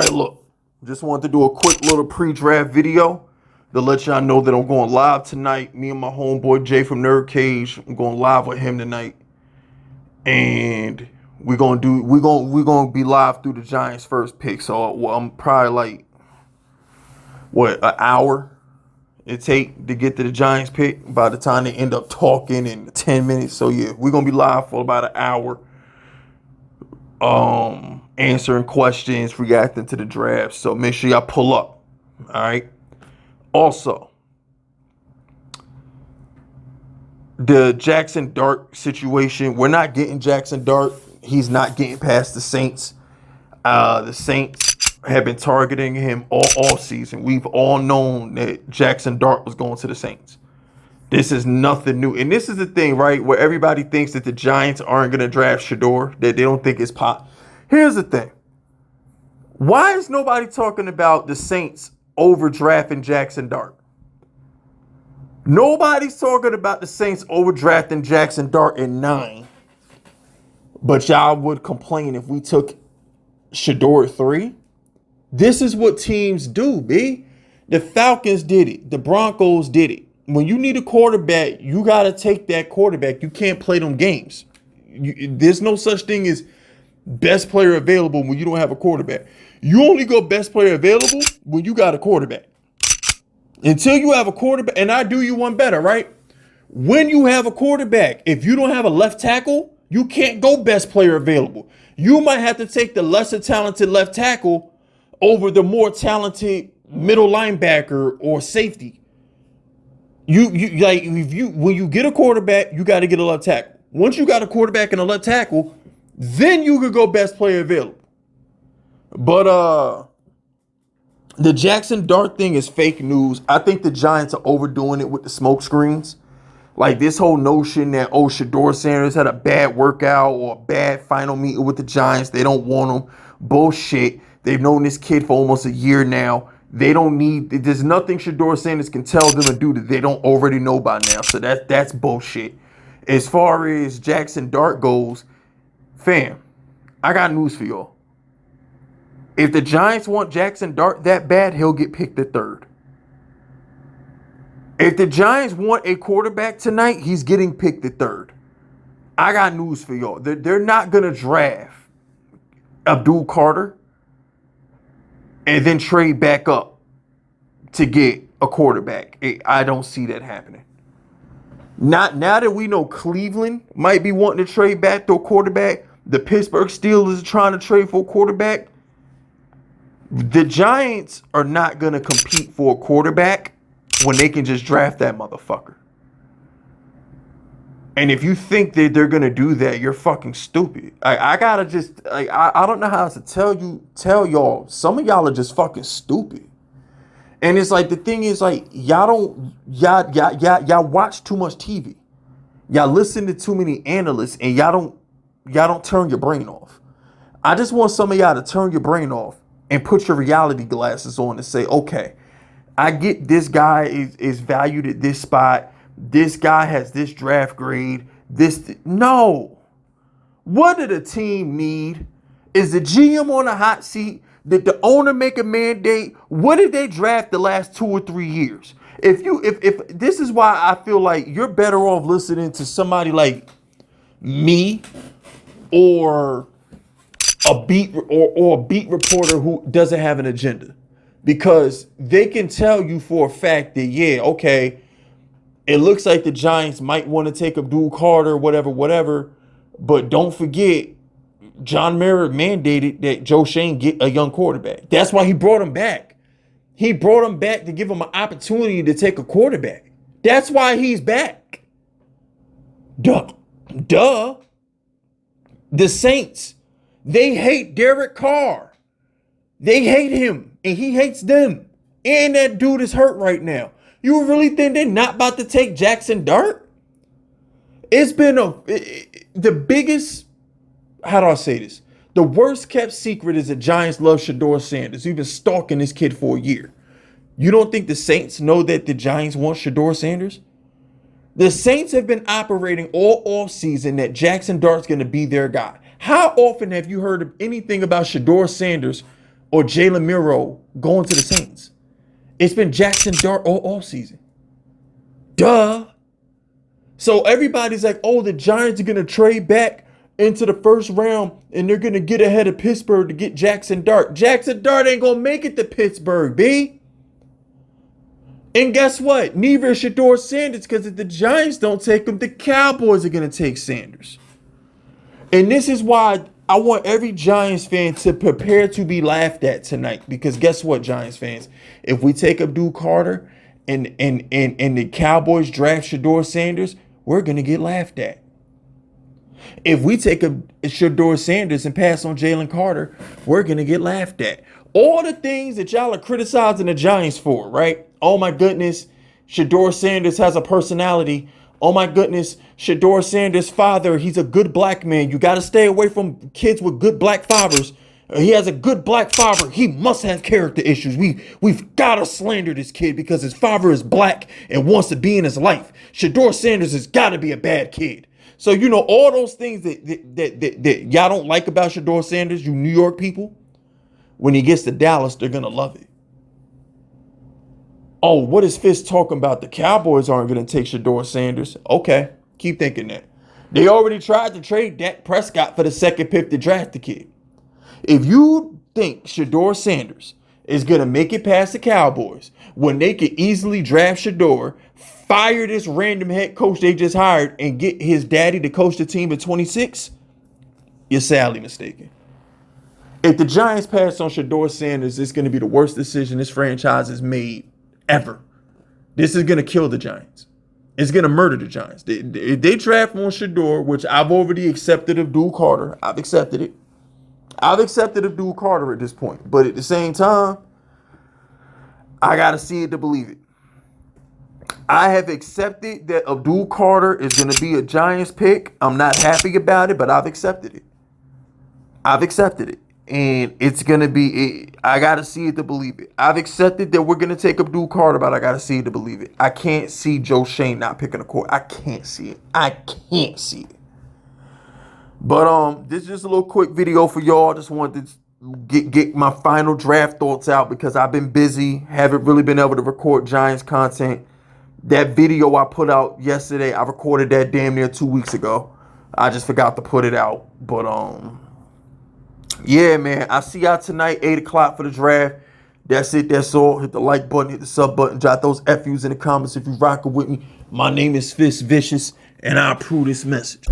right, look. Just wanted to do a quick little pre-draft video to let y'all know that I'm going live tonight. Me and my homeboy Jay from Nerd Cage. I'm going live with him tonight. And we're gonna be live through the Giants' first pick. So I'm probably like an hour it take to get to the Giants pick by the time they end up talking in 10 minutes. So yeah, we're gonna be live for about an hour. Answering questions, reacting to the draft. So make sure y'all pull up. All right. Also, the Jaxson Dart situation. We're not getting Jaxson Dart. He's not getting past the Saints. The Saints have been targeting him all season. We've all known that Jaxson Dart was going to the Saints. This is nothing new. And this is the thing, right, where everybody thinks that the Giants aren't going to draft Shedeur, that they don't think it's pop. Here's the thing. Why is nobody talking about the Saints overdrafting Jaxson Dart? Nobody's talking about the Saints overdrafting Jaxson Dart in 9. But y'all would complain if we took Shedeur 3. This is what teams do, B. The Falcons did it. The Broncos did it. When you need a quarterback, you got to take that quarterback. You can't play them games. There's no such thing as best player available when you don't have a quarterback. You only go best player available when you got a quarterback. Until you have a quarterback, and I do you one better, right? When you have a quarterback, if you don't have a left tackle, you can't go best player available. You might have to take the lesser talented left tackle over the more talented middle linebacker or safety. When you get a quarterback, you got to get a left tackle. Once you got a quarterback and a left tackle, then you could go best player available. But the Jaxson Dart thing is fake news. I think the Giants are overdoing it with the smoke screens. Like this whole notion that, Shedeur Sanders had a bad workout or a bad final meeting with the Giants. They don't want him. Bullshit. They've known this kid for almost a year now. There's nothing Shedeur Sanders can tell them to do that they don't already know by now. So that's bullshit. As far as Jaxson Dart goes, fam, I got news for y'all. If the Giants want Jaxson Dart that bad, he'll get picked at 3rd. If the Giants want a quarterback tonight, he's getting picked at 3rd. I got news for y'all. They're not going to draft Abdul Carter and then trade back up to get a quarterback. I don't see that happening. Not now that we know Cleveland might be wanting to trade back to a quarterback. The Pittsburgh Steelers are trying to trade for a quarterback. The Giants are not going to compete for a quarterback when they can just draft that motherfucker. And if you think that they're going to do that, you're fucking stupid. I gotta just, I don't know how to tell y'all. Some of y'all are just fucking stupid. And it's like, the thing is like, y'all watch too much TV. Y'all listen to too many analysts and y'all don't turn your brain off. I just want some of y'all to turn your brain off and put your reality glasses on and say, okay, I get this guy is valued at this spot. This guy has this draft grade. No. What did a team need? Is the GM on a hot seat? Did the owner make a mandate? What did they draft the last 2 or 3 years? If this is why I feel like you're better off listening to somebody like me or a beat reporter who doesn't have an agenda, because they can tell you for a fact that, yeah, okay, it looks like the Giants might want to take Abdul Carter, whatever. But don't forget, John Mara mandated that Joe Shane get a young quarterback. That's why he brought him back. He brought him back to give him an opportunity to take a quarterback. That's why he's back. Duh. The Saints, they hate Derek Carr. They hate him, and he hates them. And that dude is hurt right now. You really think they're not about to take Jaxson Dart? It's been the biggest, how do I say this? The worst kept secret is the Giants love Shedeur Sanders. We've been stalking this kid for a year. You don't think the Saints know that the Giants want Shedeur Sanders? The Saints have been operating all offseason that Jaxson Dart's going to be their guy. How often have you heard of anything about Shedeur Sanders or Jalen Miro going to the Saints. It's been Jaxson Dart all season. Duh. So everybody's like, oh, the Giants are going to trade back into the first round and they're going to get ahead of Pittsburgh to get Jaxson Dart. Jaxson Dart ain't going to make it to Pittsburgh, B. And guess what? Neither is Shedeur Sanders, because if the Giants don't take him, the Cowboys are going to take Sanders. And this is why I want every Giants fan to prepare to be laughed at tonight. Because guess what, Giants fans? If we take Abdul Carter and the Cowboys draft Shedeur Sanders, we're going to get laughed at. If we take a Shedeur Sanders and pass on Jalen Carter, we're going to get laughed at. All the things that y'all are criticizing the Giants for, right? Oh my goodness, Shedeur Sanders has a personality. Oh my goodness, Shedeur Sanders' father, he's a good black man. You got to stay away from kids with good black fathers. He has a good black father. He must have character issues. We've got to slander this kid because his father is black and wants to be in his life. Shedeur Sanders has got to be a bad kid. So, you know, all those things that y'all don't like about Shedeur Sanders, you New York people, when he gets to Dallas, they're going to love it. Oh, what is Fisk talking about? The Cowboys aren't going to take Shedeur Sanders. Okay, keep thinking that. They already tried to trade Dak Prescott for the second pick to draft the kid. If you think Shedeur Sanders is going to make it past the Cowboys when they could easily draft Shedeur, fire this random head coach they just hired, and get his daddy to coach the team at 26, you're sadly mistaken. If the Giants pass on Shedeur Sanders, it's going to be the worst decision this franchise has made ever. This is going to kill the Giants. It's going to murder the Giants. They draft on Shedeur, which I've already accepted Abdul Carter. I've accepted it. I've accepted Abdul Carter at this point. But at the same time, I got to see it to believe it. I have accepted that Abdul Carter is going to be a Giants pick. I'm not happy about it, but I've accepted it. I've accepted it. And it's going to be, I got to see it to believe it. I've accepted that we're going to take Abdul Carter, but I got to see it to believe it. I can't see Joe Shane not picking a quarterback. I can't see it. I can't see it. But this is just a little quick video for y'all. Just wanted to get my final draft thoughts out because I've been busy. Haven't really been able to record Giants content. That video I put out yesterday, I recorded that damn near 2 weeks ago. I just forgot to put it out. But yeah, man, I see y'all tonight, 8 o'clock for the draft. That's it. That's all. Hit the like button, hit the sub button, jot those FUs in the comments if you're rocking with me. My name is FiskVicious, and I approve this message.